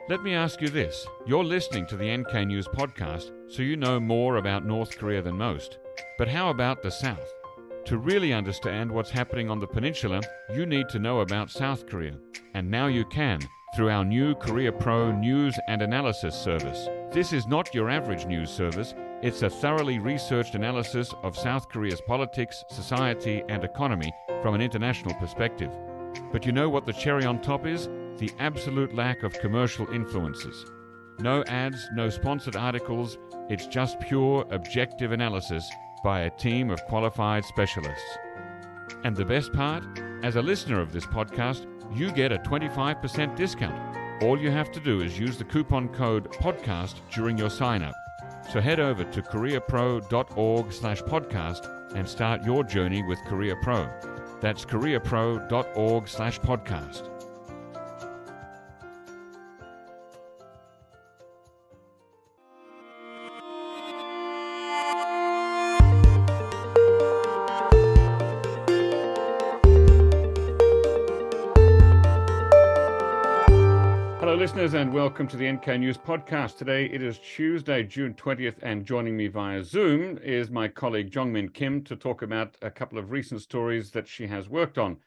Let me ask you this. You're listening to the NK News podcast, so you know more about North Korea than most. But how about the South? To really understand what's happening on the peninsula, you need to know about South Korea. And now you can, through our new Korea Pro news and analysis service. This is not your average news service. It's a thoroughly researched analysis of South Korea's politics, society, and economy from an international perspective. But you know what the cherry on top is? The absolute lack of commercial influences. No ads, no sponsored articles. It's just pure, objective analysis by a team of qualified specialists. And the best part? As a listener of this podcast, you get a 25% discount. All you have to do is use the coupon code PODCAST during your sign-up. So head over to koreapro.org/podcast and start your journey with Korea Pro. That's koreapro.org/podcast. Hello, listeners, and welcome to the NK News podcast. Today it is Tuesday, June 20th, and joining me via Zoom is my colleague Jeongmin Kim to talk about a couple of recent stories that she has worked on.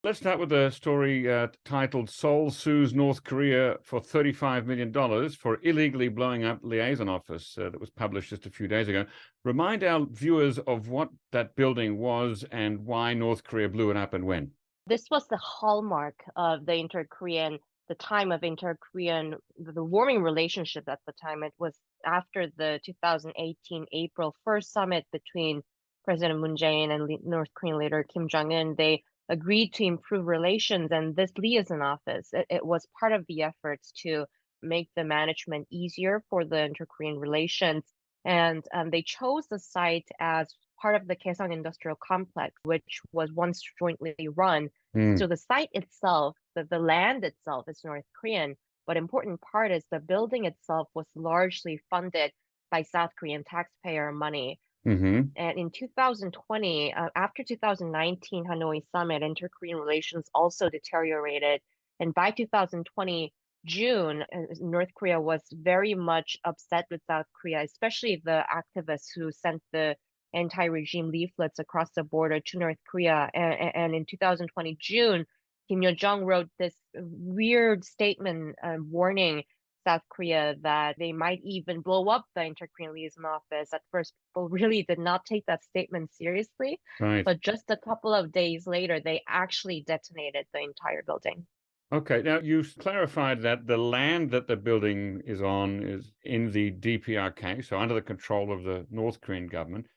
Let's start with a story titled Seoul Sues North Korea for $35 million for illegally blowing up liaison office that was published just a few days ago. Remind our viewers of what that building was and why North Korea blew it up and when. This was the hallmark of the time of inter-Korean, the warming relationship at the time. It was after the 2018 April 1st summit between President Moon Jae-in and North Korean leader Kim Jong-un. They agreed to improve relations, and this liaison office, it was part of the efforts to make the management easier for the inter-Korean relations. And they chose the site as part of the Kaesong Industrial Complex, which was once jointly run. So the site itself, the land itself is North Korean, but important part is the building itself was largely funded by South Korean taxpayer money. And in 2020, after 2019 Hanoi summit, inter-Korean relations also deteriorated. And by 2020 June, North Korea was very much upset with South Korea, especially the activists who sent the anti-regime leaflets across the border to North Korea. And in 2020 June, Kim Yo-jong wrote this weird statement warning South Korea that they might even blow up the inter-Korean liaison office. At first, people really did not take that statement seriously. Right. But just a couple of days later, they actually detonated the entire building. Okay, now you clarified that the land that the building is on is in the DPRK, so under the control of the North Korean government,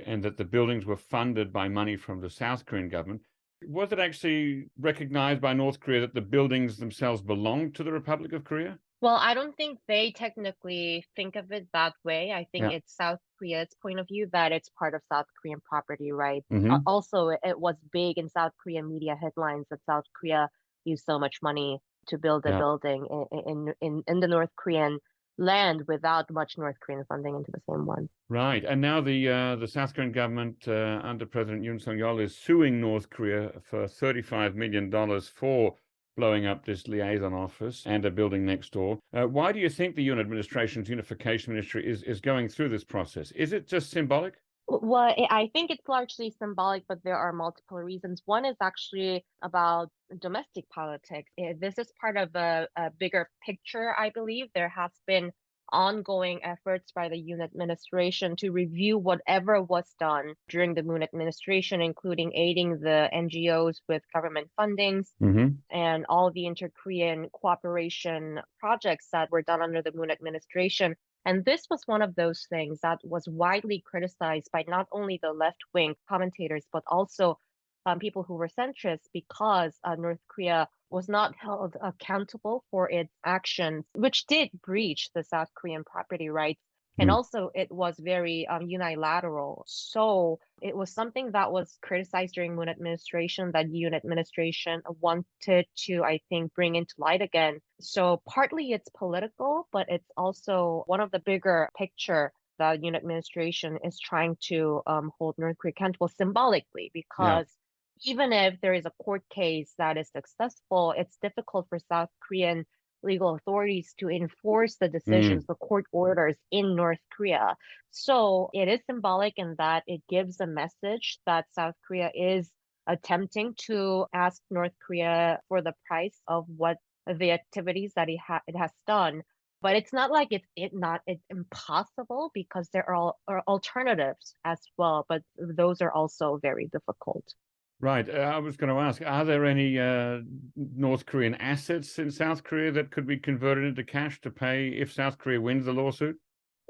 and that the buildings were funded by money from the South Korean government. Was it actually recognized by North Korea that the buildings themselves belonged to the Republic of Korea? Well, I don't think they technically think of it that way. I think Yeah. it's South Korea's point of view that it's part of South Korean property rights. Mhm. Also, it was big in South Korean media headlines that South Korea used so much money to build a Yeah. building in the North Korean land without much North Korean funding into the same one. Right, and now the South Korean government under President Yoon Suk-yeol is suing North Korea for $35 million for blowing up this liaison office and a building next door. Why do you think the Yoon administration's unification ministry is going through this process? Is it just symbolic? Well, I think it's largely symbolic, but there are multiple reasons. One is actually about domestic politics. This is part of a bigger picture, I believe. There has been ongoing efforts by the Yoon administration to review whatever was done during the Moon administration, including aiding the NGOs with government fundings and all the inter-Korean cooperation projects that were done under the Moon administration. And this was one of those things that was widely criticized by not only the left-wing commentators, but also people who were centrist, because North Korea was not held accountable for its actions, which did breach the South Korean property rights. And also, it was very unilateral. So it was something that was criticized during Moon administration that Yoon administration wanted to, I think, bring into light again. So partly it's political, but it's also one of the bigger picture the Yoon administration is trying to hold North Korea accountable symbolically, because even if there is a court case that is successful, it's difficult for South Korean legal authorities to enforce the decisions, the court orders in North Korea. So it is symbolic in that it gives a message that South Korea is attempting to ask North Korea for the price of what the activities that it has done. But it's not like it's impossible because there are alternatives as well, but those are also very difficult. Right. I was going to ask, are there any North Korean assets in South Korea that could be converted into cash to pay if South Korea wins the lawsuit?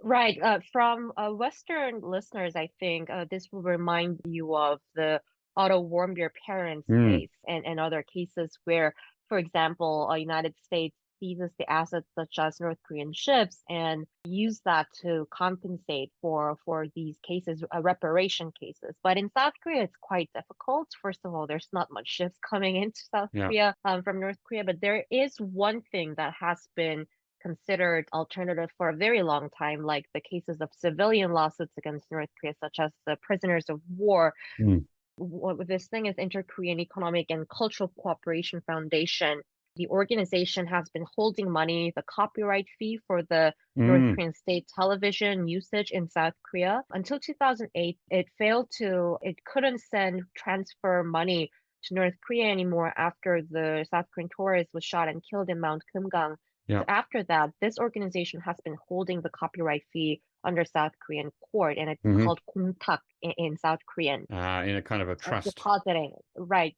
Right. From Western listeners, I think this will remind you of the Otto Warmbier parents case and other cases where, for example, United States seizes the assets such as North Korean ships and use that to compensate for these cases, reparation cases. But in South Korea, it's quite difficult. First of all, there's not much ships coming into South Korea from North Korea, but there is one thing that has been considered alternative for a very long time, like the cases of civilian lawsuits against North Korea, such as the prisoners of war. What this thing is Inter-Korean Economic and Cultural Cooperation Foundation. The organization has been holding money, the copyright fee for the North Korean state television usage in South Korea. Until 2008, it couldn't transfer money to North Korea anymore after the South Korean tourist was shot and killed in Mount Kumgang. So after that, this organization has been holding the copyright fee under South Korean court, and it's called 공탁 in South Korean. In a kind of a trust. Depositing. Right.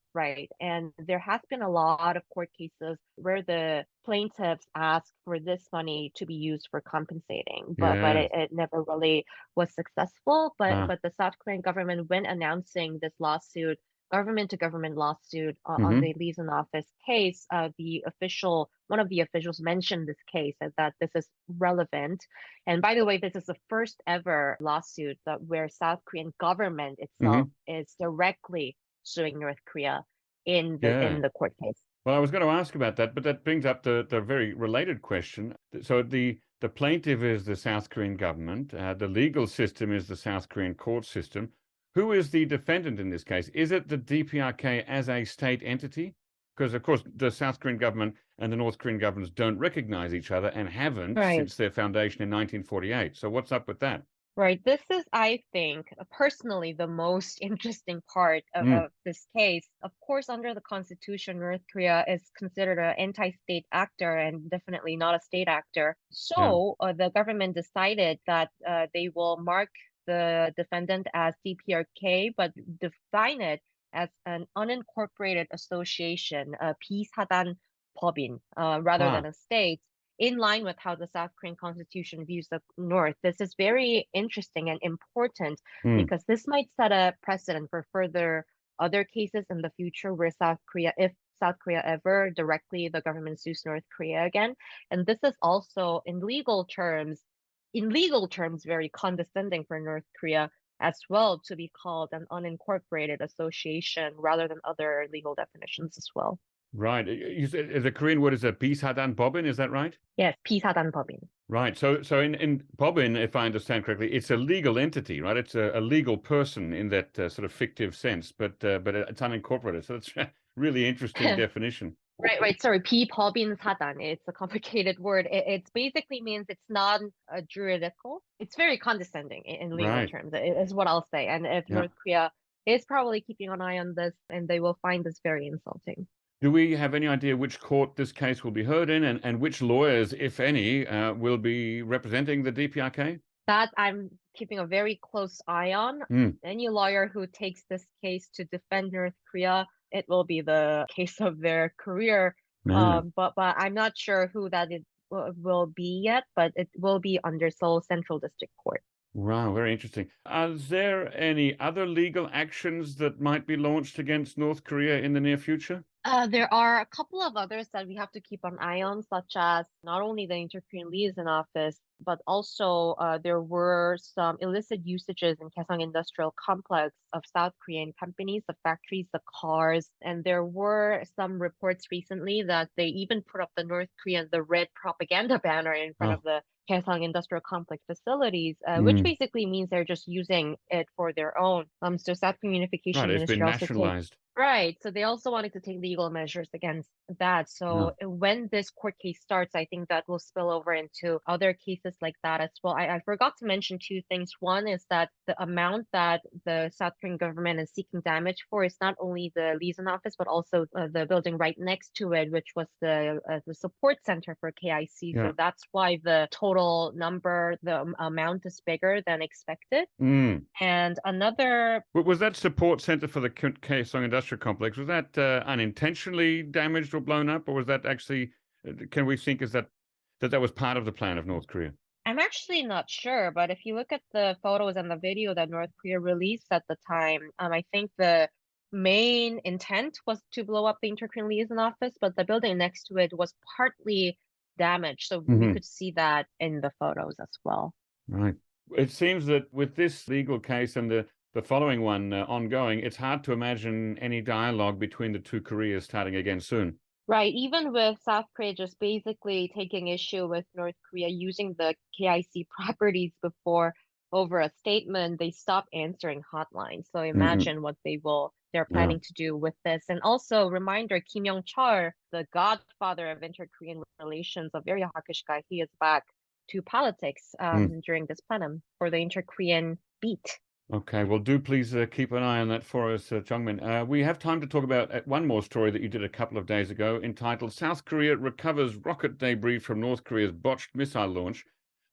And there has been a lot of court cases where the plaintiffs ask for this money to be used for compensating, but it never really was successful. But the South Korean government, when announcing this lawsuit, government to government lawsuit on the liaison office case, one of the officials mentioned this case and that this is relevant. And by the way, this is the first ever lawsuit where South Korean government itself is directly suing North Korea in the court case. Well, I was going to ask about that, but that brings up the very related question. So the plaintiff is the South Korean government. The legal system is the South Korean court system. Who is the defendant in this case? Is it the DPRK as a state entity? Because, of course, the South Korean government and the North Korean governments don't recognize each other and haven't since their foundation in 1948. So what's up with that? Right. This is, I think, personally, the most interesting part of this case. Of course, under the Constitution, North Korea is considered an anti-state actor and definitely not a state actor. So the government decided that they will mark the defendant as DPRK, but define it as an unincorporated association, 비사단 법인, rather than a state, in line with how the South Korean constitution views the North. This is very interesting and important because this might set a precedent for further other cases in the future where if South Korea ever directly the government sues North Korea again. And this is also in legal terms, very condescending for North Korea as well to be called an unincorporated association rather than other legal definitions as well. Right. You said the Korean word is a 비사단 법인, is that right? Yes, 비사단 법인. Right. So in 법인, if I understand correctly, it's a legal entity, right? It's a legal person in that sort of fictive sense, but it's unincorporated. So that's a really interesting definition. Right. Sorry, 비법인 사단. It's a complicated word. It basically means it's non-juridical. It's very condescending in legal terms, is what I'll say. And if North Korea is probably keeping an eye on this, and they will find this very insulting. Do we have any idea which court this case will be heard in and which lawyers, if any, will be representing the DPRK? That I'm keeping a very close eye on. Any lawyer who takes this case to defend North Korea, it will be the case of their career. But I'm not sure who that will be yet, but it will be under Seoul Central District Court. Wow, very interesting. Are there any other legal actions that might be launched against North Korea in the near future? There are a couple of others that we have to keep an eye on, such as not only the Inter-Korean Liaison Office, but also there were some illicit usages in Kaesong Industrial Complex of South Korean companies, the factories, the cars. And there were some reports recently that they even put up the red propaganda banner in front of the Kaesong Industrial Complex facilities, which basically means they're just using it for their own. So South Korean Unification Ministry also nationalized. Right. So they also wanted to take legal measures against that. Yeah. So when this court case starts, I think that will spill over into other cases like that as well. I forgot to mention two things. One is that the amount that the South Korean government is seeking damage for is not only the liaison office, but also the building right next to it, which was the support center for KIC. Yeah. So that's why the total number, the amount is bigger than expected. Mm. And another Was that support center for the Kaesong Industrial Complex, was that unintentionally damaged or blown up, or was that actually, can we think is that was part of the plan of North Korea? I'm actually not sure, but if you look at the photos and the video that North Korea released at the time, I think the main intent was to blow up the Inter-Korean liaison office, but the building next to it was partly damaged. So we Hmm. could see that in the photos as well. Right. It seems that with this legal case and the following one ongoing, it's hard to imagine any dialogue between the two Koreas starting again soon. Right, even with South Korea just basically taking issue with North Korea using the KIC properties before over a statement, they stopped answering hotlines. So Hmm. imagine what they're Yeah. planning to do with this. And also reminder, Kim Young-chol, the godfather of inter-Korean relations, a very hawkish guy, he is back to politics Mm. during this plenum for the inter-Korean beat. Okay, well, do please keep an eye on that for us, Jeongmin. We have time to talk about one more story that you did a couple of days ago entitled South Korea Recovers Rocket Debris from North Korea's Botched Missile Launch.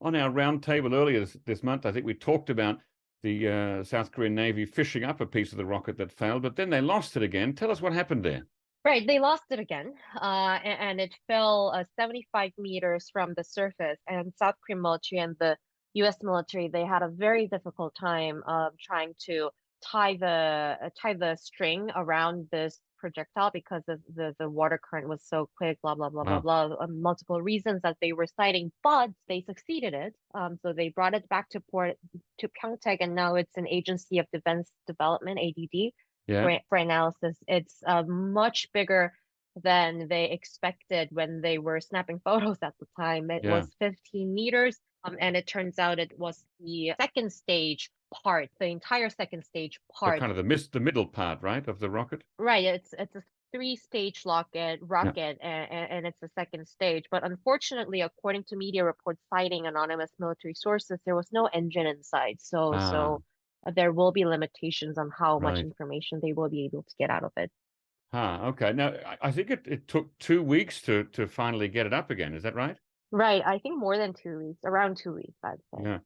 On our roundtable earlier this month, I think we talked about the South Korean Navy fishing up a piece of the rocket that failed, but then they lost it again. Tell us what happened there. Right, they lost it again, and it fell 75 meters from the surface. And South Korean military and the U.S. military, they had a very difficult time trying to tie the string around this projectile because of the water current was so quick. Blah blah blah blah Wow. blah. Multiple reasons that they were citing, but they succeeded it. So they brought it back to port to Pyeongtaek, and now it's an Agency of Defense Development (ADD) Yeah. for analysis. It's much bigger than they expected when they were snapping photos at the time. It Yeah. was 15 meters, and it turns out it was the second stage part, the entire second stage So part. kind of the middle part, right, of the rocket? Right, it's a three-stage Yeah. rocket, and it's the second stage. But unfortunately, according to media reports citing anonymous military sources, there was no engine inside. Ah, There will be limitations on how much right. information they will be able to get out of it. Okay. Now, I think it took 2 weeks to finally get it up again. Is that right? Right, I think more than 2 weeks, around 2 weeks, I'd say. Yeah.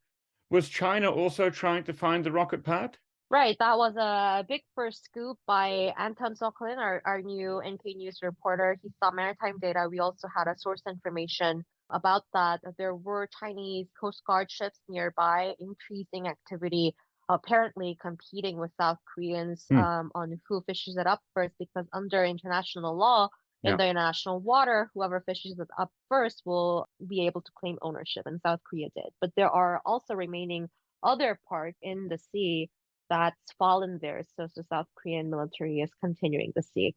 Was China also trying to find the rocket part? Right, that was a big first scoop by Anton Sokolin, our new NK News reporter. He saw maritime data. We also had a source information about that. There were Chinese Coast Guard ships nearby, increasing activity, apparently competing with South Koreans Hmm. on who fishes it up first, because under international law, in Yeah. the international water, whoever fishes it up first will be able to claim ownership, and South Korea did. But there are also remaining other parts in the sea that's fallen there. So South Korean military is continuing the seek.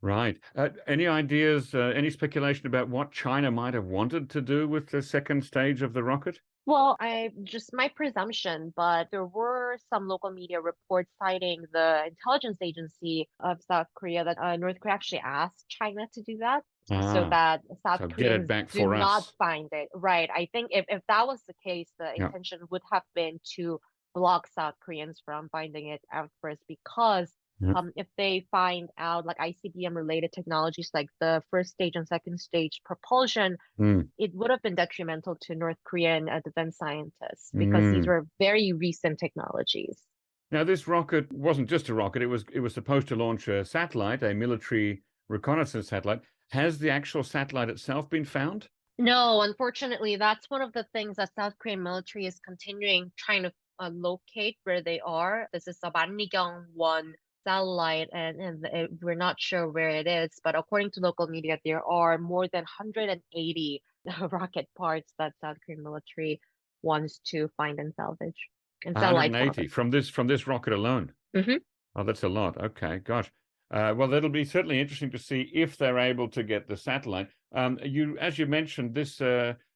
Right. Any ideas, any speculation about what China might have wanted to do with the second stage of the rocket? Well, I just my presumption, but there were some local media reports citing the intelligence agency of South Korea that North Korea actually asked China to do that so Ah, that South so get it Koreans back do for not us. find it. Right. I think if that was the case, the Yeah. intention would have been to block South Koreans from finding it out first because Yeah. if they find out like ICBM related technologies like the first stage and second stage propulsion, Mm. it would have been detrimental to North Korean defense scientists because these Mm. were very recent technologies. Now, this rocket wasn't just a rocket. It was supposed to launch a satellite, a military reconnaissance satellite. Has the actual satellite itself been found? No, unfortunately, that's one of the things that South Korean military is continuing trying to locate where they are. This is the Manrikyong-1 satellite, and we're not sure where it is. But according to local media, there are more than 180 rocket parts that South Korean military wants to find and salvage, and satellite 180 salvage. from this rocket alone. Hmm. Oh, that's a lot. Okay, gosh. Well, that'll be certainly interesting to see if they're able to get the satellite. As you mentioned, this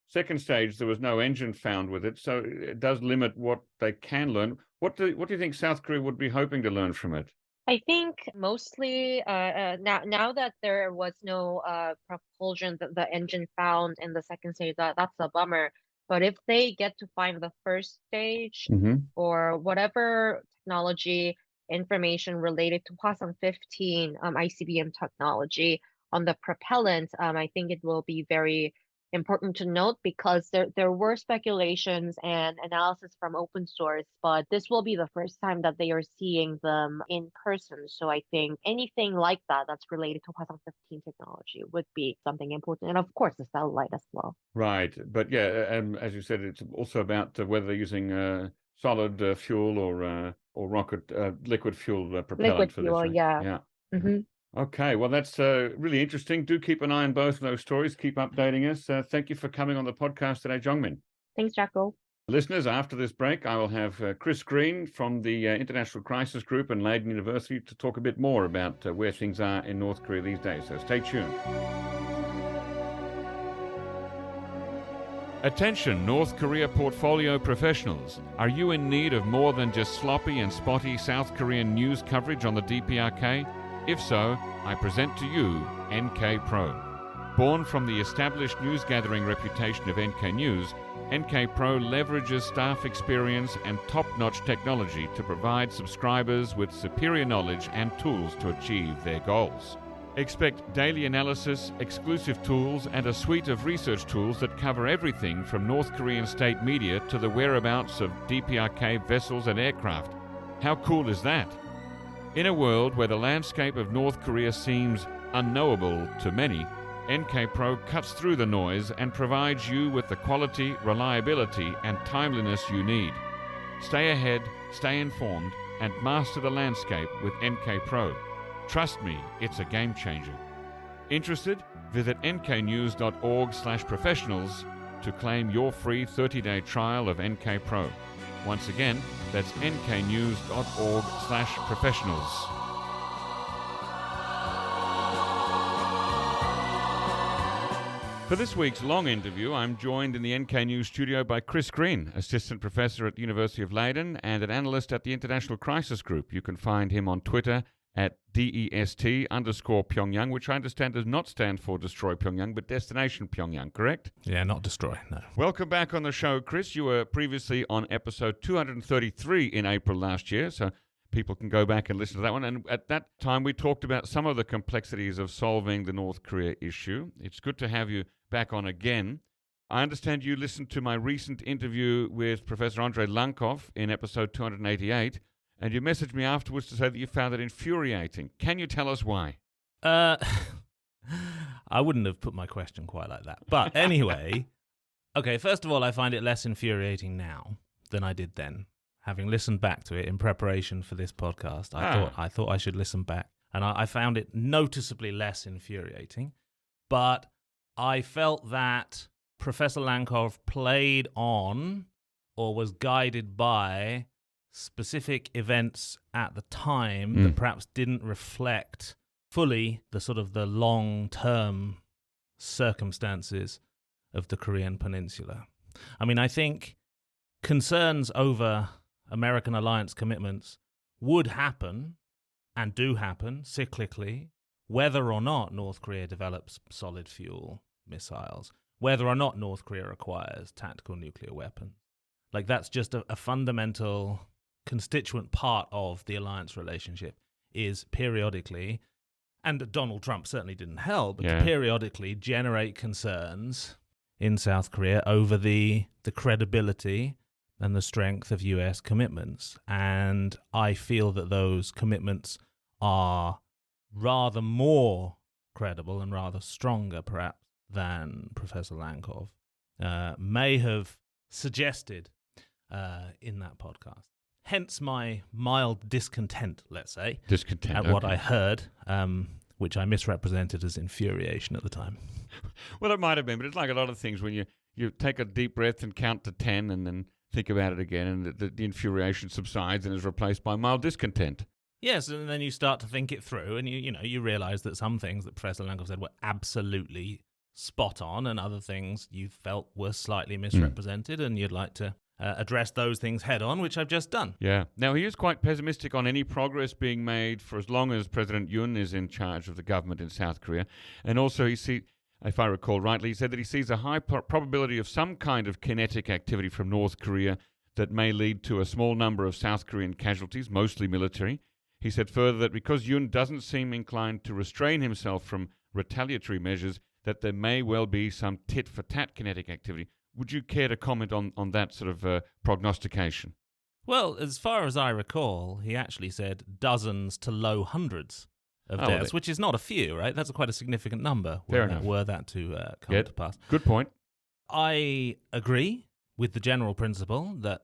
second stage, there was no engine found with it, so it does limit what they can learn. What do you think South Korea would be hoping to learn from it? I think mostly now that there was no propulsion that the engine found in the second stage, that's a bummer. But if they get to find the first stage Hmm. or whatever technology information related to Hwasong 15 ICBM technology on the propellant, I think it will be very important to note because there were speculations and analysis from open source, but this will be the first time that they are seeing them in person. So I think anything like that that's related to Hwasong 15 technology would be something important. And of course, the satellite as well. Right. But yeah, as you said, it's also about whether they're using solid fuel or rocket liquid fuel propellant Liquid for this, fuel, right? yeah. Yeah. Hmm. Okay, well, that's really interesting. Do keep an eye on both of those stories. Keep updating us. Thank you for coming on the podcast today, Jeongmin. Thanks, Jacko. Listeners, after this break, I will have Chris Green from the International Crisis Group and Leiden University to talk a bit more about where things are in North Korea these days. So stay tuned. Attention, North Korea portfolio professionals. Are you in need of more than just sloppy and spotty South Korean news coverage on the DPRK? If so, I present to you NK Pro. Born from the established news-gathering reputation of NK News, NK Pro leverages staff experience and top-notch technology to provide subscribers with superior knowledge and tools to achieve their goals. Expect daily analysis, exclusive tools, and a suite of research tools that cover everything from North Korean state media to the whereabouts of DPRK vessels and aircraft. How cool is that? In a world where the landscape of North Korea seems unknowable to many, NK Pro cuts through the noise and provides you with the quality, reliability, and timeliness you need. Stay ahead, stay informed, and master the landscape with NK Pro. Trust me, it's a game changer. Interested? Visit nknews.org/professionals to claim your free 30-day trial of NK Pro. Once again, that's nknews.org/professionals. For this week's long interview, I'm joined in the NK News studio by Chris Green, Assistant Professor at the University of Leiden and an analyst at the International Crisis Group. You can find him on Twitter at DEST_Pyongyang, which I understand does not stand for Destroy Pyongyang, but Destination Pyongyang, correct? Yeah, not destroy, no. Welcome back on the show, Chris. You were previously on episode 233 in April last year, so people can go back and listen to that one. And at that time, we talked about some of the complexities of solving the North Korea issue. It's good to have you back on again. I understand you listened to my recent interview with Professor Andrei Lankov in episode 288, and you messaged me afterwards to say that you found it infuriating. Can you tell us why? I wouldn't have put my question quite like that. But anyway, okay, first of all, I find it less infuriating now than I did then. Having listened back to it in preparation for this podcast, I thought I should listen back. And I found it noticeably less infuriating. But I felt that Professor Lankov played on or was guided by specific events at the time that perhaps didn't reflect fully the sort of the long-term circumstances of the Korean Peninsula. I mean, I think concerns over American alliance commitments would happen and do happen cyclically, whether or not North Korea develops solid fuel missiles, whether or not North Korea acquires tactical nuclear weapons. Like, that's just a fundamental constituent part of the alliance relationship, is periodically, and Donald Trump certainly didn't help, but to periodically generate concerns in South Korea over the credibility and the strength of US commitments. And I feel that those commitments are rather more credible and rather stronger, perhaps, than Professor Lankov may have suggested in that podcast. Hence my mild discontent, let's say, at what I heard, which I misrepresented as infuriation at the time. Well, it might have been, but it's like a lot of things when you take a deep breath and count to 10 and then think about it again, and the infuriation subsides and is replaced by mild discontent. Yes, and then you start to think it through, and you realise that some things that Professor Lankov said were absolutely spot on, and other things you felt were slightly misrepresented, and you'd like to address those things head on, which I've just done. Yeah. Now, he is quite pessimistic on any progress being made for as long as President Yoon is in charge of the government in South Korea. And also, if I recall rightly, he said that he sees a high probability of some kind of kinetic activity from North Korea that may lead to a small number of South Korean casualties, mostly military. He said further that because Yoon doesn't seem inclined to restrain himself from retaliatory measures, that there may well be some tit-for-tat kinetic activity. Would you care to comment on that sort of prognostication? Well, as far as I recall, he actually said dozens to low hundreds of deaths, which is not a few, right? That's quite a significant number were that to come to pass. Good point. I agree with the general principle that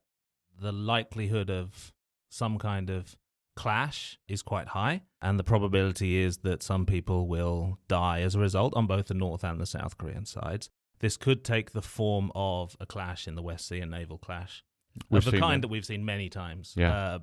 the likelihood of some kind of clash is quite high, and the probability is that some people will die as a result on both the North and the South Korean sides. This could take the form of a clash in the West Sea, a naval clash, of the kind that we've seen many times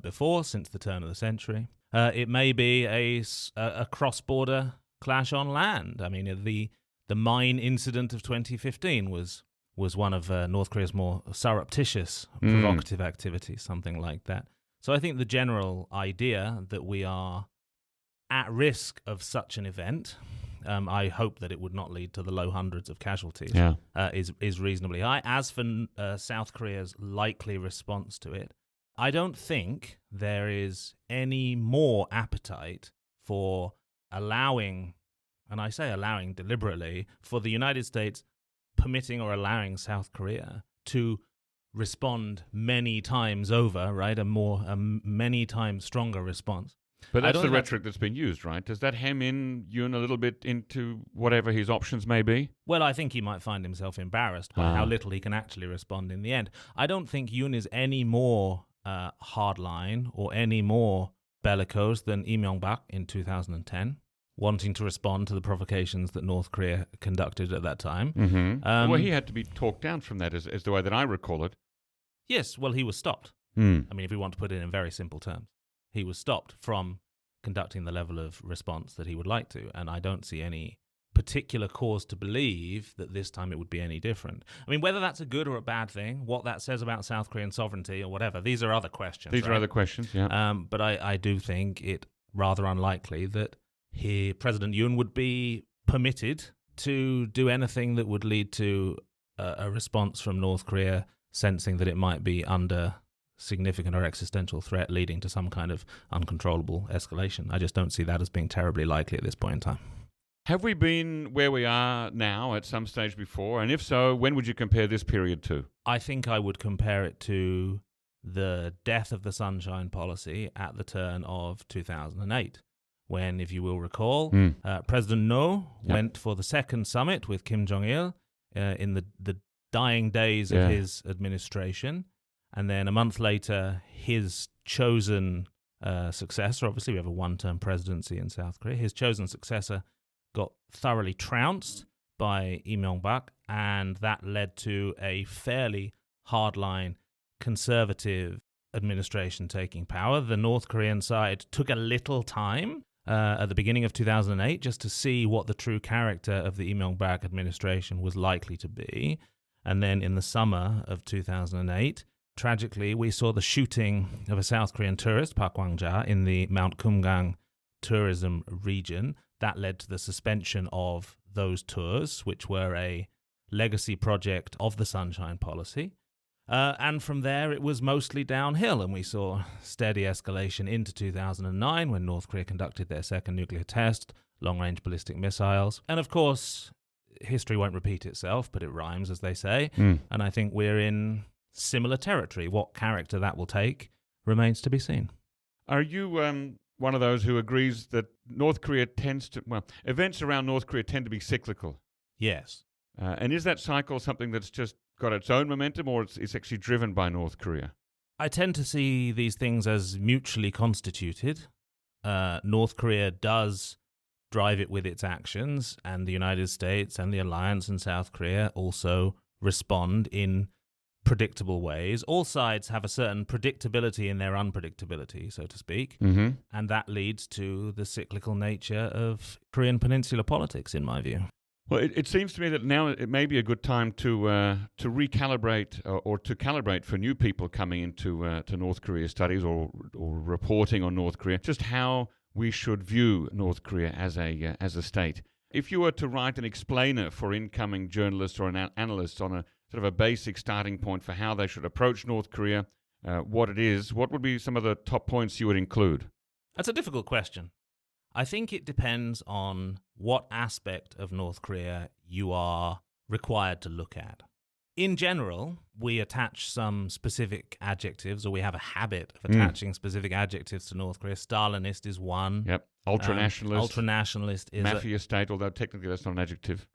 before, since the turn of the century. It may be a cross-border clash on land. I mean, the mine incident of 2015 was one of North Korea's more surreptitious, provocative activities, something like that. So I think the general idea that we are at risk of such an event, I hope that it would not lead to the low hundreds of casualties, is reasonably high. As for South Korea's likely response to it, I don't think there is any more appetite for allowing, and I say allowing deliberately, for the United States permitting or allowing South Korea to respond many times over, right? A many times stronger response. But that's the rhetoric that's been used, right? Does that hem in Yoon a little bit into whatever his options may be? Well, I think he might find himself embarrassed by how little he can actually respond in the end. I don't think Yoon is any more hardline or any more bellicose than Lee Myung-bak in 2010, wanting to respond to the provocations that North Korea conducted at that time. Mm-hmm. Well, he had to be talked down from that, as the way that I recall it. Yes, well, he was stopped. I mean, if we want to put it in very simple terms. He was stopped from conducting the level of response that he would like to, and I don't see any particular cause to believe that this time it would be any different. I mean, whether that's a good or a bad thing, what that says about South Korean sovereignty or whatever, these are other questions. These are other questions, yeah. But I do think it rather unlikely that President Yoon would be permitted to do anything that would lead to a response from North Korea sensing that it might be under significant or existential threat leading to some kind of uncontrollable escalation. I just don't see that as being terribly likely at this point in time. Have we been where we are now at some stage before? And if so, when would you compare this period to? I think I would compare it to the death of the Sunshine Policy at the turn of 2008, when, if you will recall, President No went for the second summit with Kim Jong-il in the dying days of his administration. And then a month later, his chosen successor, obviously we have a one-term presidency in South Korea, his chosen successor got thoroughly trounced by Lee Myung-bak, and that led to a fairly hardline conservative administration taking power. The North Korean side took a little time at the beginning of 2008 just to see what the true character of the Lee Myung-bak administration was likely to be. And then in the summer of 2008, tragically, we saw the shooting of a South Korean tourist, Park Kwang-ja, in the Mount Kumgang tourism region. That led to the suspension of those tours, which were a legacy project of the Sunshine Policy. And from there, it was mostly downhill, and we saw steady escalation into 2009 when North Korea conducted their second nuclear test, long-range ballistic missiles. And of course, history won't repeat itself, but it rhymes, as they say. And I think we're in similar territory. What character that will take remains to be seen. Are you one of those who agrees that North Korea events around North Korea tend to be cyclical? Yes. And is that cycle something that's just got its own momentum, or it's actually driven by North Korea? I tend to see these things as mutually constituted. North Korea does drive it with its actions, and the United States and the alliance in South Korea also respond in predictable ways. All sides have a certain predictability in their unpredictability, so to speak, and that leads to the cyclical nature of Korean Peninsula politics, in my view. Well, it seems to me that now it may be a good time to recalibrate or to calibrate for new people coming into to North Korea studies or reporting on North Korea, just how we should view North Korea as a state. If you were to write an explainer for incoming journalists or analysts on a sort of a basic starting point for how they should approach North Korea, what it is, what would be some of the top points you would include? That's a difficult question. I think it depends on what aspect of North Korea you are required to look at. In general, we attach some specific adjectives, or we have a habit of attaching specific adjectives to North Korea. Stalinist is one. Yep. Ultranationalist. Ultranationalist is mafia state, although technically that's not an adjective.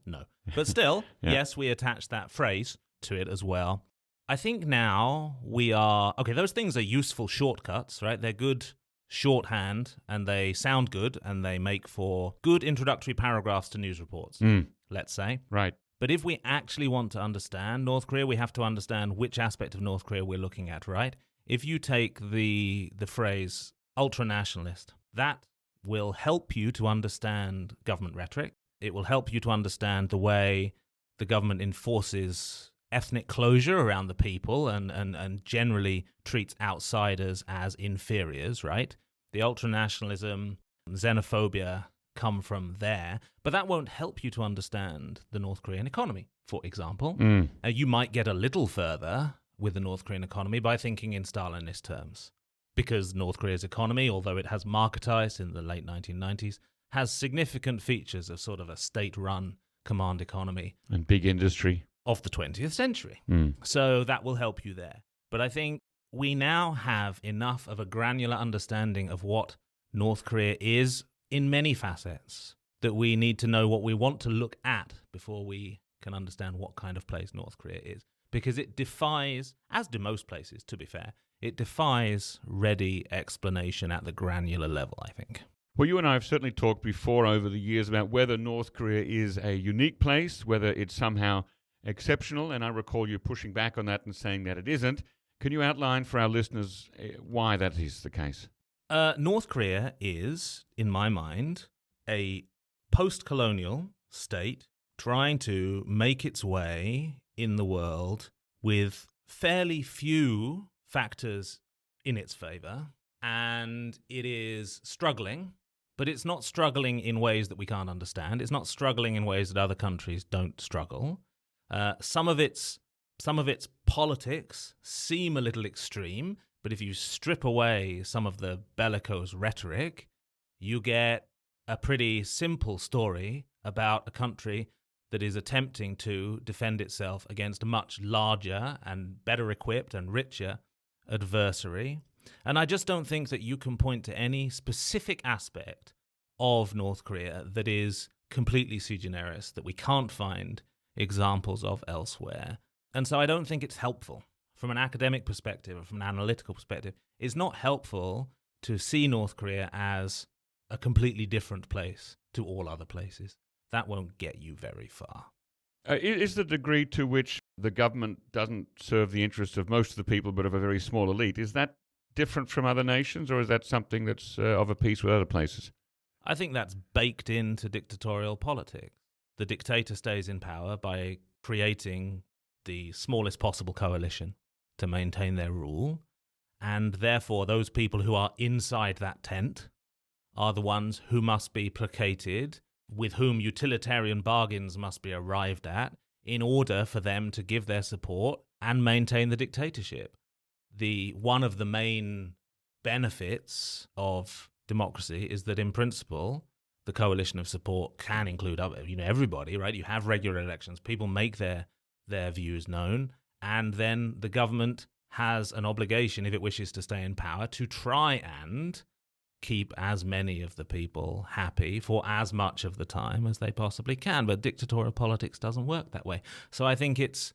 No. But still, Yeah. yes, we attach that phrase to it as well. I think now we are... Okay, those things are useful shortcuts, right? They're good shorthand, and they sound good, and they make for good introductory paragraphs to news reports, let's say. Right. But if we actually want to understand North Korea, we have to understand which aspect of North Korea we're looking at, right? If you take the phrase ultranationalist, that will help you to understand government rhetoric. It will help you to understand the way the government enforces ethnic closure around the people and generally treats outsiders as inferiors, right? The ultranationalism, xenophobia come from there, but that won't help you to understand the North Korean economy, for example. You might get a little further with the North Korean economy by thinking in Stalinist terms, because North Korea's economy, although it has marketized in the late 1990s, has significant features of sort of a state-run command economy. And big industry. Of the 20th century. So that will help you there. But I think we now have enough of a granular understanding of what North Korea is in many facets that we need to know what we want to look at before we can understand what kind of place North Korea is. Because it defies, as do most places, to be fair, it defies ready explanation at the granular level, I think. Well, you and I have certainly talked before over the years about whether North Korea is a unique place, whether it's somehow exceptional, and I recall you pushing back on that and saying that it isn't. Can you outline for our listeners why that is the case? North Korea is, in my mind, a post-colonial state trying to make its way in the world with fairly few factors in its favor, and it is struggling, but it's not struggling in ways that we can't understand. It's not struggling in ways that other countries don't struggle. Some of its politics seem a little extreme, but if you strip away some of the bellicose rhetoric, you get a pretty simple story about a country that is attempting to defend itself against a much larger and better equipped and richer adversary. And I just don't think that you can point to any specific aspect of North Korea that is completely sui generis, that we can't find examples of elsewhere. And so I don't think it's helpful from an academic perspective or from an analytical perspective. It's not helpful to see North Korea as a completely different place to all other places. That won't get you very far. Is the degree to which the government doesn't serve the interests of most of the people but of a very small elite, is that different from other nations, or is that something that's of a piece with other places? I think that's baked into dictatorial politics. The dictator stays in power by creating the smallest possible coalition to maintain their rule, and therefore those people who are inside that tent are the ones who must be placated, with whom utilitarian bargains must be arrived at in order for them to give their support and maintain the dictatorship. One of the main benefits of democracy is that in principle the coalition of support can include everybody, right? You have regular elections, people make their views known, and then the government has an obligation, if it wishes to stay in power, to try and keep as many of the people happy for as much of the time as they possibly can. But dictatorial politics doesn't work that way. So I think it's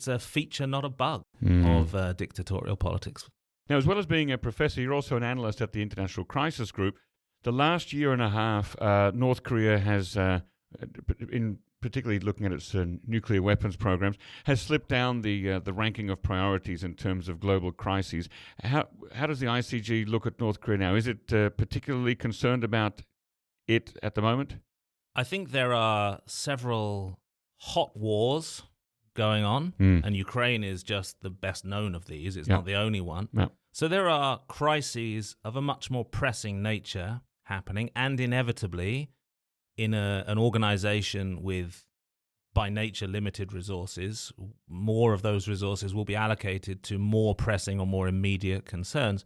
a feature, not a bug, of dictatorial politics. Now, as well as being a professor, you're also an analyst at the International Crisis Group. The last year and a half, North Korea has, in particularly looking at its nuclear weapons programs, has slipped down the ranking of priorities in terms of global crises. How does the ICG look at North Korea now? Is it particularly concerned about it at the moment? I think there are several hot wars going on, and Ukraine is just the best known of these. It's not the only one. Yeah. So there are crises of a much more pressing nature happening, and inevitably, in an organization with, by nature, limited resources, more of those resources will be allocated to more pressing or more immediate concerns.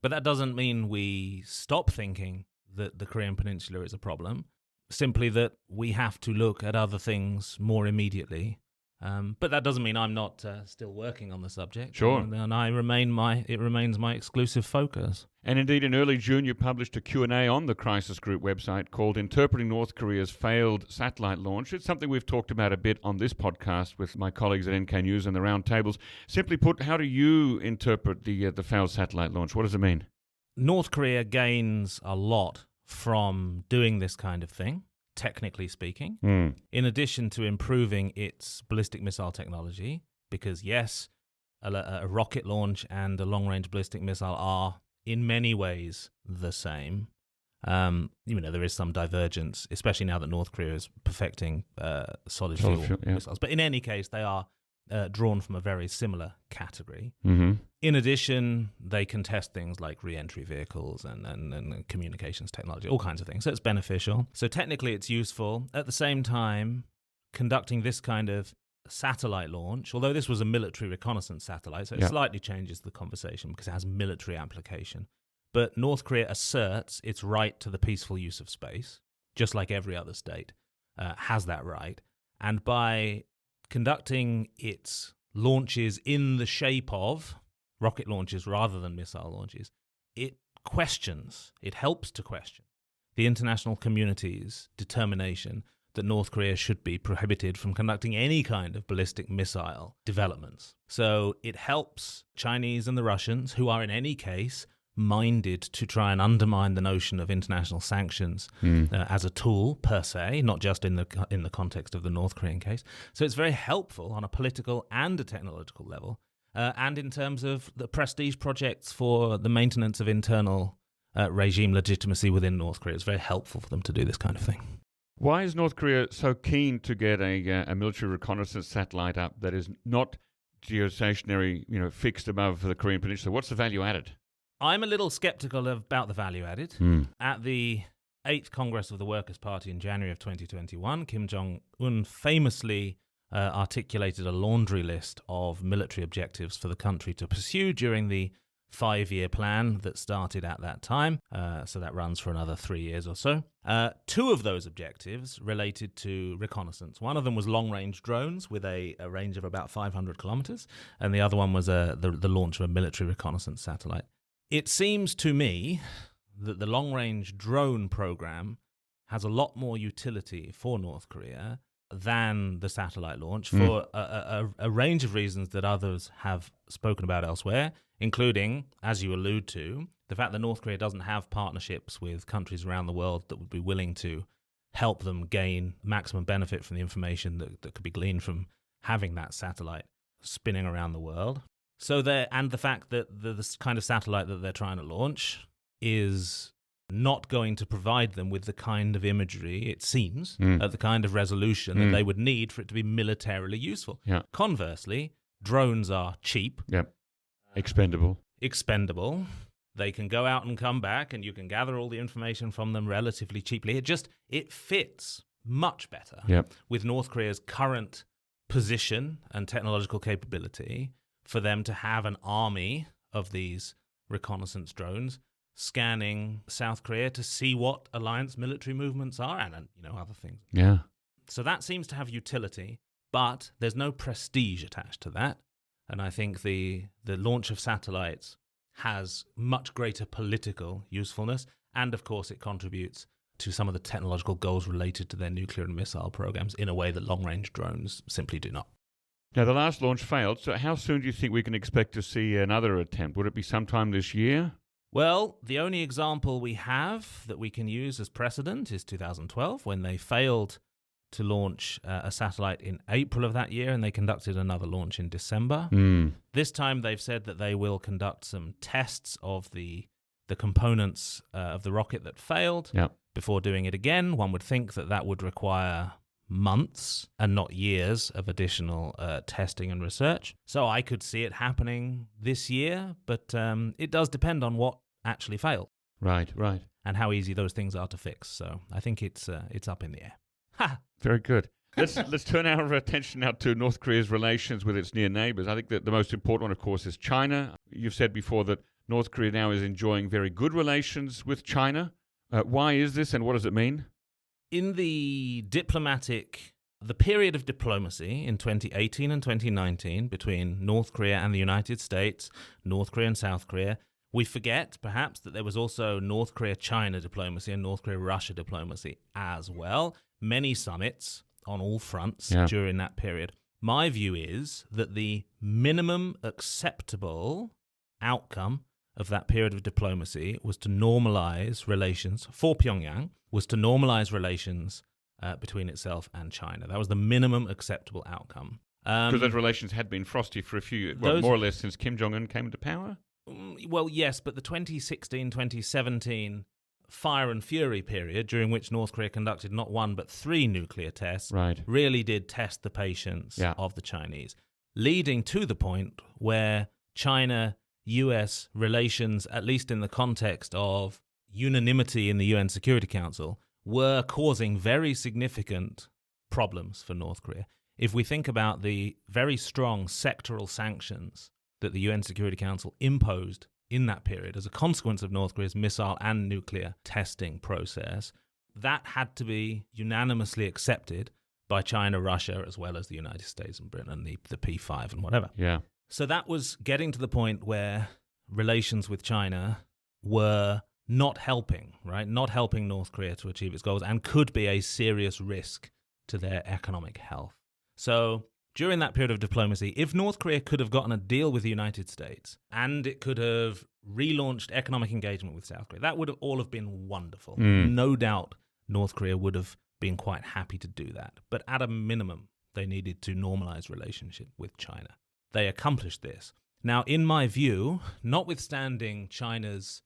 But that doesn't mean we stop thinking that the Korean Peninsula is a problem, simply that we have to look at other things more immediately. But that doesn't mean I'm not still working on the subject. Sure. And it remains my exclusive focus. And indeed, in early June, you published a Q&A on the Crisis Group website called Interpreting North Korea's Failed Satellite Launch. It's something we've talked about a bit on this podcast with my colleagues at NK News and the Roundtables. Simply put, how do you interpret the failed satellite launch? What does it mean? North Korea gains a lot from doing this kind of thing, technically speaking, in addition to improving its ballistic missile technology, because yes, a rocket launch and a long-range ballistic missile are in many ways the same. There is some divergence, especially now that North Korea is perfecting solid fuel missiles. But in any case, they are drawn from a very similar category. Mm-hmm. In addition, they can test things like re-entry vehicles and communications technology, all kinds of things. So it's beneficial. So technically it's useful. At the same time, conducting this kind of satellite launch, although this was a military reconnaissance satellite, so it slightly changes the conversation because it has military application. But North Korea asserts its right to the peaceful use of space, just like every other state has that right. And by conducting its launches in the shape of rocket launches rather than missile launches, it helps to question the international community's determination that North Korea should be prohibited from conducting any kind of ballistic missile developments. So it helps Chinese and the Russians, who are in any case minded to try and undermine the notion of international sanctions as a tool per se, not just in the context of the North Korean case. So it's very helpful on a political and a technological level, and in terms of the prestige projects for the maintenance of internal regime legitimacy within North Korea. It's very helpful for them to do this kind of thing. Why is North Korea so keen to get a military reconnaissance satellite up that is not geostationary, fixed above the Korean Peninsula? What's the value added? I'm a little skeptical about the value added. At the 8th Congress of the Workers' Party in January of 2021, Kim Jong-un famously articulated a laundry list of military objectives for the country to pursue during the 5-year plan that started at that time. So that runs for another 3 years or so. 2 of those objectives related to reconnaissance. One of them was long-range drones with a range of about 500 kilometers, and the other one was the launch of a military reconnaissance satellite. It seems to me that the long-range drone program has a lot more utility for North Korea than the satellite launch for a range of reasons that others have spoken about elsewhere, including, as you allude to, the fact that North Korea doesn't have partnerships with countries around the world that would be willing to help them gain maximum benefit from the information that could be gleaned from having that satellite spinning around the world. And the fact that this kind of satellite that they're trying to launch is not going to provide them with the kind of imagery, it seems, at the kind of resolution that they would need for it to be militarily useful. Yeah. Conversely, drones are cheap. Yep. Expendable. They can go out and come back, and you can gather all the information from them relatively cheaply. It fits much better with North Korea's current position and technological capability for them to have an army of these reconnaissance drones scanning South Korea to see what alliance military movements are and other things. Yeah. So that seems to have utility, but there's no prestige attached to that. And I think the launch of satellites has much greater political usefulness, and of course it contributes to some of the technological goals related to their nuclear and missile programs in a way that long-range drones simply do not. Now, the last launch failed, so how soon do you think we can expect to see another attempt? Would it be sometime this year? Well, the only example we have that we can use as precedent is 2012, when they failed to launch a satellite in April of that year, and they conducted another launch in December. This time they've said that they will conduct some tests of the components of the rocket that failed. Yep. before doing it again. One would think that that would require months and not years of additional testing and research. So I could see it happening this year, but it does depend on what actually failed. Right. And how easy those things are to fix. So I think it's up in the air. Ha! Very good. Let's turn our attention now to North Korea's relations with its near neighbors. I think that the most important one, of course, is China. You've said before that North Korea now is enjoying very good relations with China. Why is this, and what does it mean? In the period of diplomacy in 2018 and 2019 between North Korea and the United States, North Korea and South Korea, we forget, perhaps, that there was also North Korea-China diplomacy and North Korea-Russia diplomacy as well. Many summits on all fronts during that period. My view is that the minimum acceptable outcome of that period of diplomacy was to normalize relations, for Pyongyang, was to normalize relations between itself and China. That was the minimum acceptable outcome. Because those relations had been frosty for a few years, more or less since Kim Jong-un came into power? Well, yes, but the 2016-2017 fire and fury period, during which North Korea conducted not one but 3 nuclear tests, really did test the patience of the Chinese, leading to the point where China-US relations, at least in the context of unanimity in the UN Security Council, were causing very significant problems for North Korea. If we think about the very strong sectoral sanctions that the UN Security Council imposed in that period as a consequence of North Korea's missile and nuclear testing process, that had to be unanimously accepted by China, Russia, as well as the United States and Britain, the P5 and whatever. Yeah. So that was getting to the point where relations with China were not helping, right? Not helping North Korea to achieve its goals, and could be a serious risk to their economic health. So during that period of diplomacy, if North Korea could have gotten a deal with the United States and it could have relaunched economic engagement with South Korea, that would have all have been wonderful. No doubt North Korea would have been quite happy to do that. But at a minimum, they needed to normalize relationship with China. They accomplished this. Now, in my view, notwithstanding China's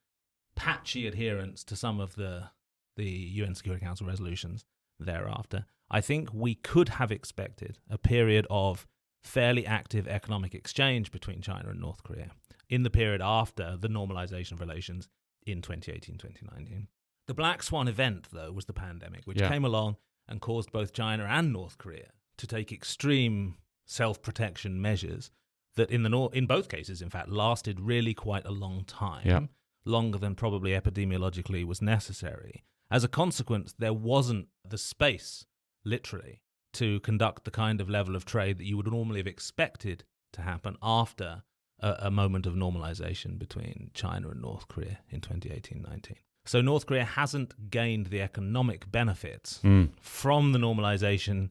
patchy adherence to some of the UN Security Council resolutions thereafter, I think we could have expected a period of fairly active economic exchange between China and North Korea in the period after the normalization of relations in 2018-2019. The black swan event, though, was the pandemic, which came along and caused both China and North Korea to take extreme self-protection measures that in both cases, in fact, lasted really quite a long time, longer than probably epidemiologically was necessary. As a consequence, there wasn't the space, literally, to conduct the kind of level of trade that you would normally have expected to happen after a moment of normalization between China and North Korea in 2018-19. So North Korea hasn't gained the economic benefits from the normalization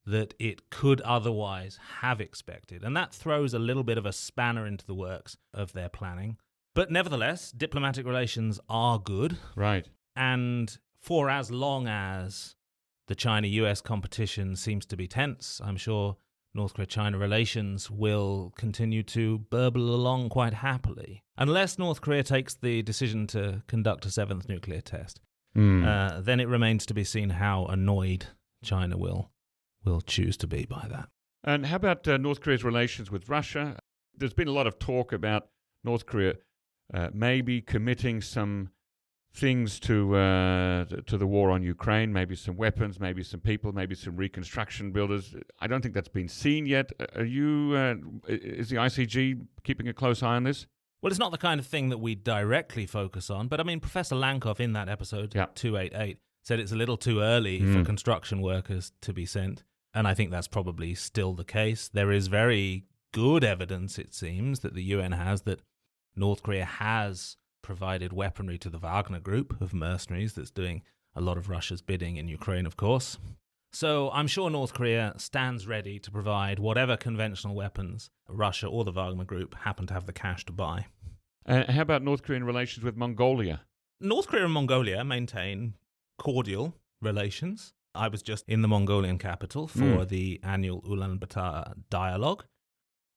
that it could otherwise have expected. And that throws a little bit of a spanner into the works of their planning. But nevertheless, diplomatic relations are good. Right. And for as long as the China-US competition seems to be tense, I'm sure North Korea-China relations will continue to burble along quite happily. Unless North Korea takes the decision to conduct a 7th nuclear test, then it remains to be seen how annoyed China will choose to be by that. And how about North Korea's relations with Russia? There's been a lot of talk about North Korea maybe committing some things to the war on Ukraine, maybe some weapons, maybe some people, maybe some reconstruction builders. I don't think that's been seen yet. Is the ICG keeping a close eye on this? Well, it's not the kind of thing that we directly focus on, but I mean, Professor Lankov in that episode 288 said it's a little too early for construction workers to be sent, and I think that's probably still the case. There is very good evidence, it seems, that the UN has that North Korea has provided weaponry to the Wagner group of mercenaries that's doing a lot of Russia's bidding in Ukraine, of course. So I'm sure North Korea stands ready to provide whatever conventional weapons Russia or the Wagner group happen to have the cash to buy. How about North Korean relations with Mongolia? North Korea and Mongolia maintain cordial relations. I was just in the Mongolian capital for the annual Ulaanbaatar dialogue.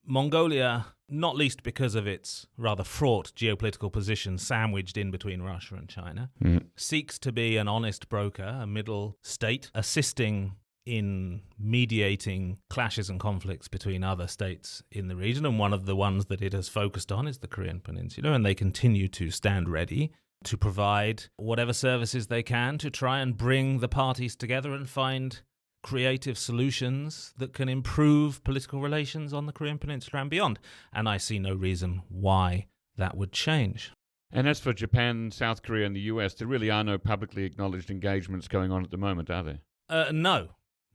Mongolia, not least because of its rather fraught geopolitical position sandwiched in between Russia and China, seeks to be an honest broker, a middle state, assisting in mediating clashes and conflicts between other states in the region. And one of the ones that it has focused on is the Korean Peninsula, and they continue to stand ready to provide whatever services they can to try and bring the parties together and find creative solutions that can improve political relations on the Korean Peninsula and beyond. And I see no reason why that would change. And as for Japan, South Korea and the US, there really are no publicly acknowledged engagements going on at the moment, are there? No.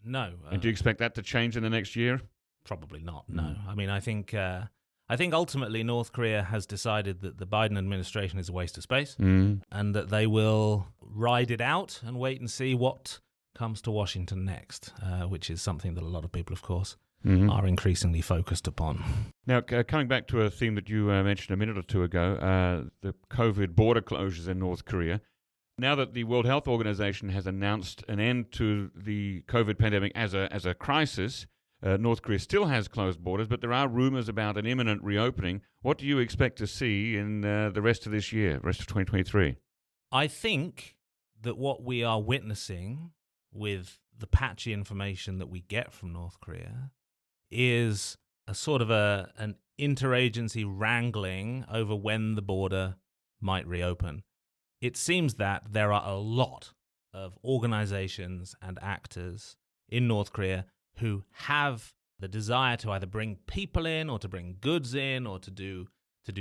And do you expect that to change in the next year? Probably not, no. I mean, I think ultimately North Korea has decided that the Biden administration is a waste of space and that they will ride it out and wait and see what comes to Washington next, which is something that a lot of people, of course, are increasingly focused upon. Now, coming back to a theme that you mentioned a minute or two ago, the COVID border closures in North Korea. Now that the World Health Organization has announced an end to the COVID pandemic as a crisis, North Korea still has closed borders, but there are rumors about an imminent reopening. What do you expect to see in the rest of this year, rest of 2023? I think that what we are witnessing with the patchy information that we get from North Korea is a sort of an interagency wrangling over when the border might reopen. It seems that there are a lot of organizations and actors in North Korea who have the desire to either bring people in or to bring goods in or to do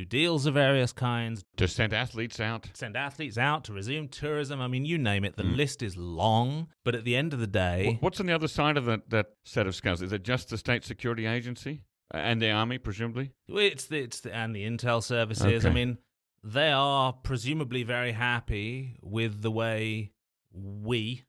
deals of various kinds. To send athletes out. To resume tourism. I mean, you name it. The list is long. But at the end of the day... What's on the other side of that set of scales? Is it just the State Security Agency and the Army, presumably? It's the intel services. Okay. I mean, they are presumably very happy with the way we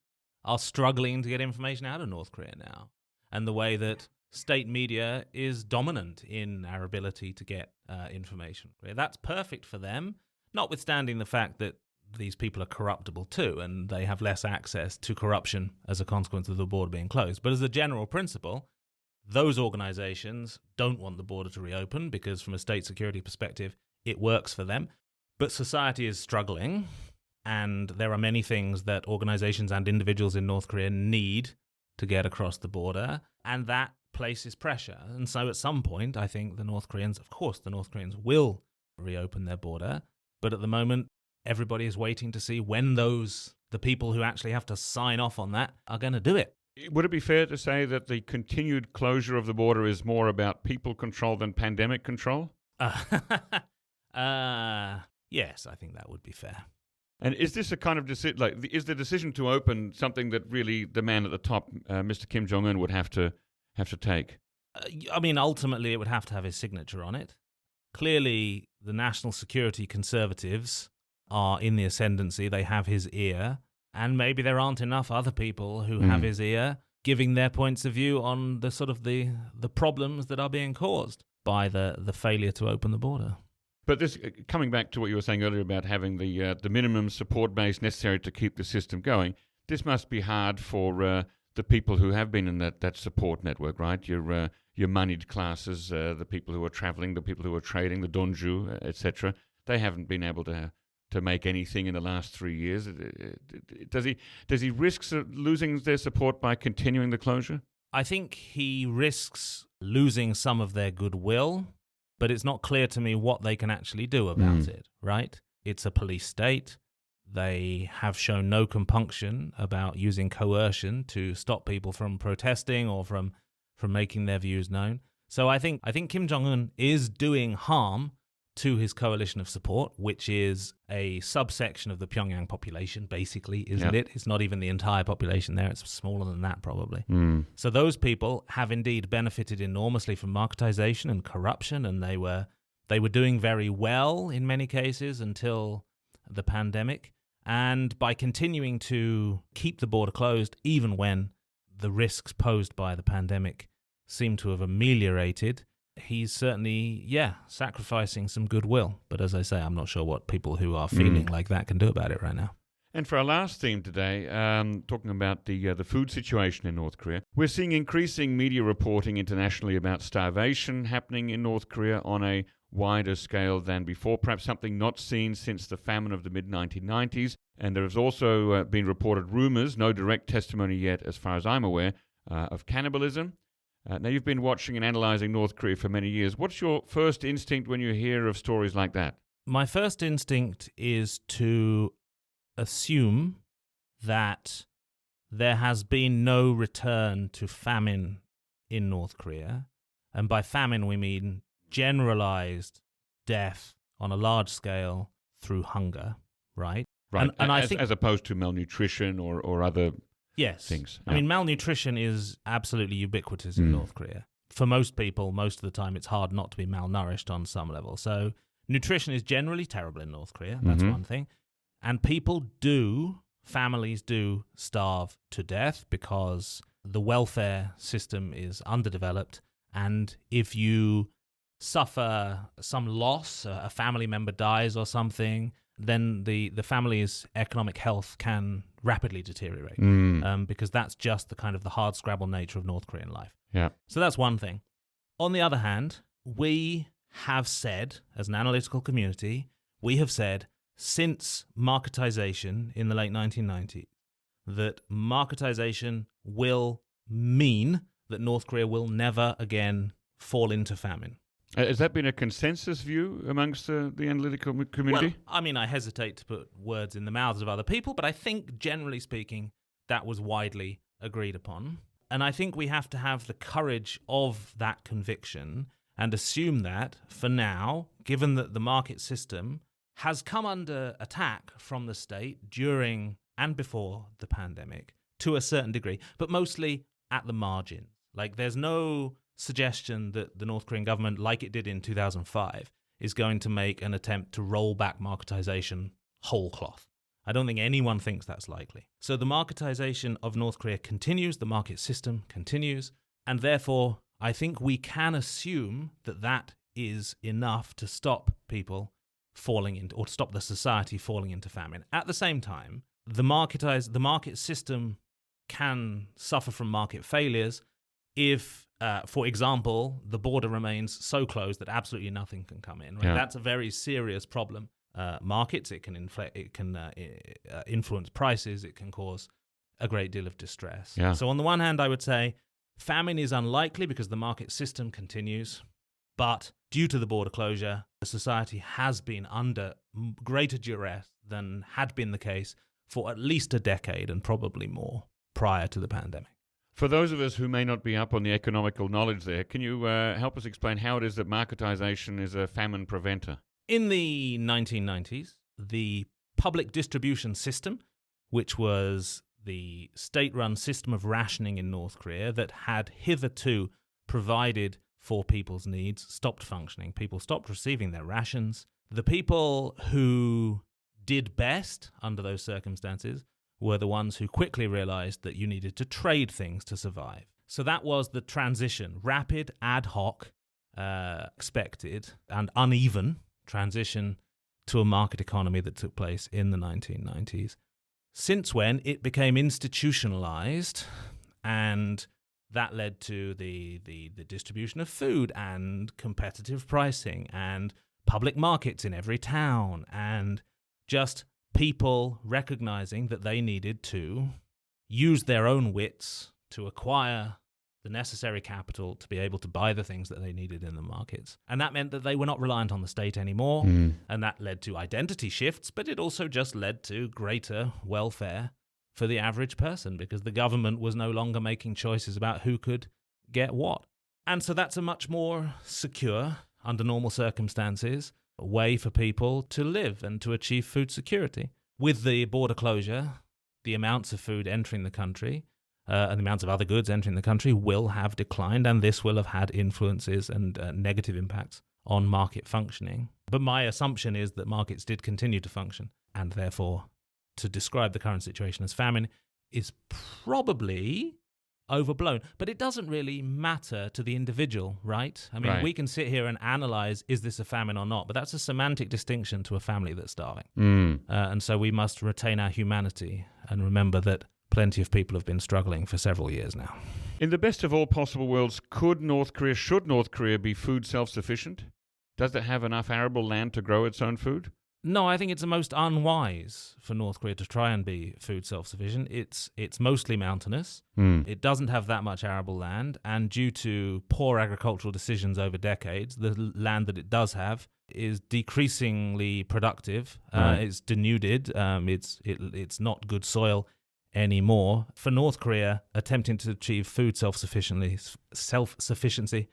are struggling to get information out of North Korea now, and the way that state media is dominant in our ability to get information. That's perfect for them, notwithstanding the fact that these people are corruptible too, and they have less access to corruption as a consequence of the border being closed. But as a general principle, those organizations don't want the border to reopen because from a state security perspective, it works for them. But society is struggling, and there are many things that organizations and individuals in North Korea need to get across the border, and that places pressure. And so at some point, I think the North Koreans will reopen their border. But at the moment, everybody is waiting to see when the people who actually have to sign off on that are going to do it. Would it be fair to say that the continued closure of the border is more about people control than pandemic control? Yes, I think that would be fair. And is this a kind of decision? Like, is the decision to open something that really the man at the top, Mr. Kim Jong-un, would have to take? I mean, ultimately, it would have to have his signature on it. Clearly, the national security conservatives are in the ascendancy. They have his ear, and maybe there aren't enough other people who have his ear, giving their points of view on the sort of the problems that are being caused by the failure to open the border. But this, coming back to what you were saying earlier about having the minimum support base necessary to keep the system going, this must be hard for the people who have been in that support network, right? Your moneyed classes, the people who are traveling, the people who are trading, the donju, etc. They haven't been able to make anything in the last 3 years. Does he risk losing their support by continuing the closure? I think he risks losing some of their goodwill, but it's not clear to me what they can actually do about it, right? It's a police state. They have shown no compunction about using coercion to stop people from protesting or from making their views known. So I think Kim Jong-un is doing harm to his coalition of support, which is a subsection of the Pyongyang population, basically, isn't it? It's not even the entire population there. It's smaller than that, probably. So those people have indeed benefited enormously from marketization and corruption, and they were doing very well in many cases until the pandemic. And by continuing to keep the border closed, even when the risks posed by the pandemic seem to have ameliorated, he's certainly, sacrificing some goodwill. But as I say, I'm not sure what people who are feeling like that can do about it right now. And for our last theme today, talking about the food situation in North Korea, we're seeing increasing media reporting internationally about starvation happening in North Korea on a wider scale than before, perhaps something not seen since the famine of the mid-1990s. And there has also been reported rumors, no direct testimony yet as far as I'm aware, of cannibalism. Now, you've been watching and analyzing North Korea for many years. What's your first instinct when you hear of stories like that? My first instinct is to assume that there has been no return to famine in North Korea. And by famine, we mean generalized death on a large scale through hunger, right? Right, and I think, as opposed to malnutrition or other things. I mean, malnutrition is absolutely ubiquitous in North Korea. For most people, most of the time, it's hard not to be malnourished on some level. So nutrition is generally terrible in North Korea. That's one thing. And families do starve to death because the welfare system is underdeveloped. And if you suffer some loss, a family member dies or something, then the family's economic health can rapidly deteriorate because that's just the kind of the hard scrabble nature of North Korean life. Yeah. So that's one thing. On the other hand, we have said, as an analytical community, since marketization in the late 1990s, that marketization will mean that North Korea will never again fall into famine. Has that been a consensus view amongst the analytical community? Well, I mean, I hesitate to put words in the mouths of other people, but I think, generally speaking, that was widely agreed upon. And I think we have to have the courage of that conviction and assume that, for now, given that the market system has come under attack from the state during and before the pandemic to a certain degree, but mostly at the margin. Like, there's no suggestion that the North Korean government, like it did in 2005, is going to make an attempt to roll back marketization whole cloth. I don't think anyone thinks that's likely. So the marketization of North Korea continues, the market system continues, and therefore I think we can assume that that is enough to stop people falling into, or to stop the society falling into famine. At the same time, the market system can suffer from market failures if, for example, the border remains so closed that absolutely nothing can come in. Right? Yeah. That's a very serious problem. Markets, it can influence prices, it can cause a great deal of distress. Yeah. So on the one hand, I would say famine is unlikely because the market system continues, but due to the border closure, the society has been under greater duress than had been the case for at least a decade and probably more prior to the pandemic. For those of us who may not be up on the economical knowledge there, can you help us explain how it is that marketization is a famine preventer? In the 1990s, the public distribution system, which was the state-run system of rationing in North Korea that had hitherto provided for people's needs, stopped functioning. People stopped receiving their rations. The people who did best under those circumstances were the ones who quickly realized that you needed to trade things to survive. So that was the transition, rapid, ad hoc, expected, and uneven transition to a market economy that took place in the 1990s. Since when it became institutionalized, and that led to the distribution of food and competitive pricing and public markets in every town, and just people recognizing that they needed to use their own wits to acquire the necessary capital to be able to buy the things that they needed in the markets. And that meant that they were not reliant on the state anymore, and that led to identity shifts, but it also just led to greater welfare for the average person because the government was no longer making choices about who could get what. And so that's a much more secure, under normal circumstances, way for people to live and to achieve food security. With the border closure, the amounts of food entering the country and the amounts of other goods entering the country will have declined, and this will have had influences and negative impacts on market functioning. But my assumption is that markets did continue to function, and therefore to describe the current situation as famine is probably overblown. But it doesn't really matter to the individual, right? I mean, Right. we can sit here and analyze, is this a famine or not? But that's a semantic distinction to a family that's starving. And so we must retain our humanity and remember that plenty of people have been struggling for several years now. In the best of all possible worlds, should North Korea be food self-sufficient? Does it have enough arable land to grow its own food? No, I think it's the most unwise for North Korea to try and be food self-sufficient. It's mostly mountainous. It doesn't have that much arable land, and due to poor agricultural decisions over decades, the land that it does have is decreasingly productive. Right. It's denuded. It's not good soil anymore. For North Korea, attempting to achieve food self-sufficiency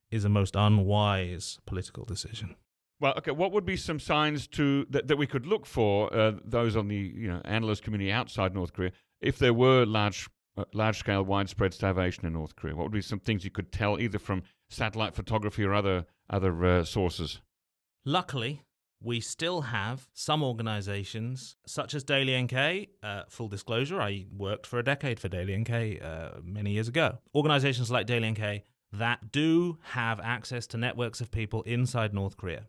is a most unwise political decision. Well, okay. What would be some signs that we could look for, those on the analyst community outside North Korea, if there were large-scale, widespread starvation in North Korea? What would be some things you could tell, either from satellite photography or other sources? Luckily, we still have some organizations, such as Daily NK. Full disclosure, I worked for a decade for Daily NK many years ago. Organizations like Daily NK that do have access to networks of people inside North Korea.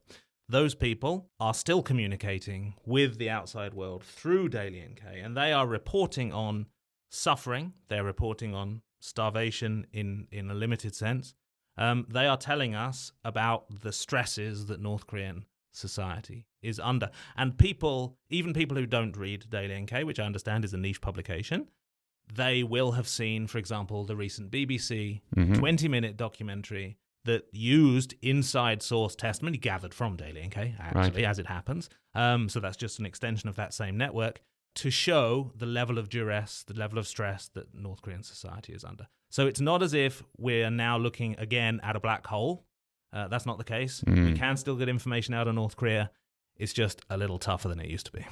Those people are still communicating with the outside world through Daily NK, and they are reporting on suffering. They're reporting on starvation in a limited sense. They are telling us about the stresses that North Korean society is under. And even people who don't read Daily NK, which I understand is a niche publication, they will have seen, for example, the recent BBC 20-minute documentary that used inside source testimony gathered from Daily NK, actually, as it happens. So that's just an extension of that same network to show the level of duress, the level of stress that North Korean society is under. So it's not as if we're now looking again at a black hole. That's not the case. We can still get information out of North Korea. It's just a little tougher than it used to be.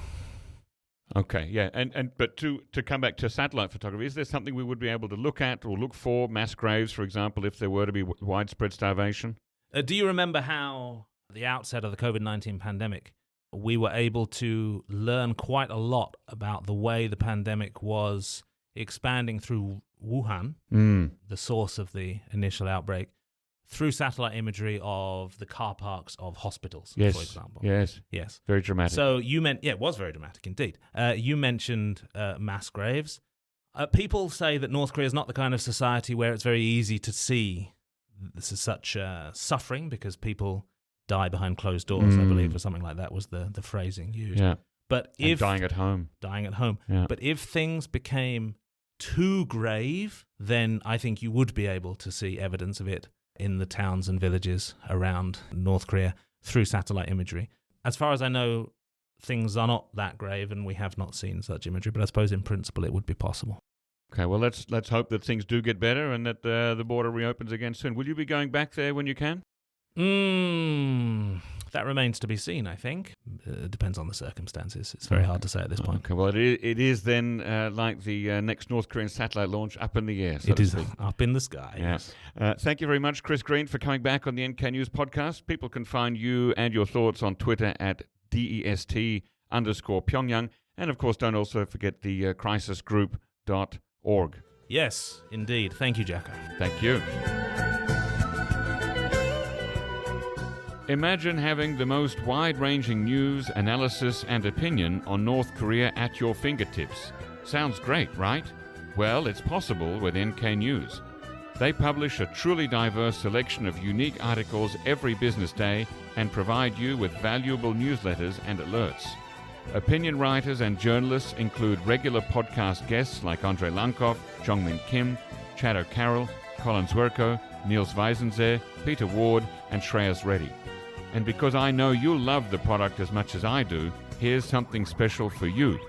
Okay, yeah, but to come back to satellite photography, is there something we would be able to look at or look for, mass graves, for example, if there were to be widespread starvation? Do you remember how, at the outset of the COVID-19 pandemic, we were able to learn quite a lot about the way the pandemic was expanding through Wuhan, the source of the initial outbreak, through satellite imagery of the car parks of hospitals, for example. Yes. Very dramatic. So it was very dramatic indeed. You mentioned mass graves. People say that North Korea is not the kind of society where it's very easy to see such suffering because people die behind closed doors, I believe, or something like that was the phrasing used. Yeah. But if dying at home. Yeah. But if things became too grave, then I think you would be able to see evidence of it in the towns and villages around North Korea through satellite imagery. As far as I know, things are not that grave, and we have not seen such imagery, but I suppose in principle it would be possible. Okay, well, let's hope that things do get better and that the border reopens again soon. Will you be going back there when you can? That remains to be seen, I think. It depends on the circumstances. It's very hard to say at this point. Okay, well, it is then like the next North Korean satellite launch, up in the air. It is up in the sky. Yeah. Yes. Thank you very much, Chris Green, for coming back on the NK News podcast. People can find you and your thoughts on Twitter at DEST_Pyongyang. And, of course, don't also forget the crisisgroup.org. Yes, indeed. Thank you, Jacko. Thank you. Imagine having the most wide-ranging news, analysis, and opinion on North Korea at your fingertips. Sounds great, right? Well, it's possible with NK News. They publish a truly diverse selection of unique articles every business day and provide you with valuable newsletters and alerts. Opinion writers and journalists include regular podcast guests like Andrei Lankov, Jeongmin Kim, Chad O'Carroll, Colin Zwerko, Niels Weisensee, Peter Ward, and Shreyas Reddy. And because I know you'll love the product as much as I do, here's something special for you.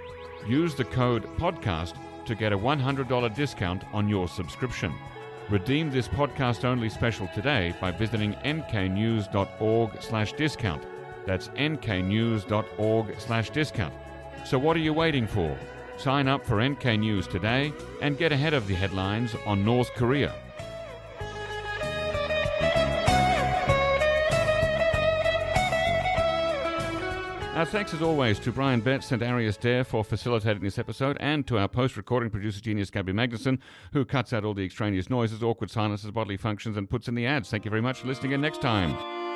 Use the code PODCAST to get a $100 discount on your subscription. Redeem this podcast-only special today by visiting nknews.org/discount. That's nknews.org/discount. So what are you waiting for? Sign up for NK News today and get ahead of the headlines on North Korea. Thanks as always to Brian Betts and Arius Dare for facilitating this episode, and to our post-recording producer genius Gabby Magnuson, who cuts out all the extraneous noises, awkward silences, bodily functions, and puts in the ads. Thank you very much for listening, and next time.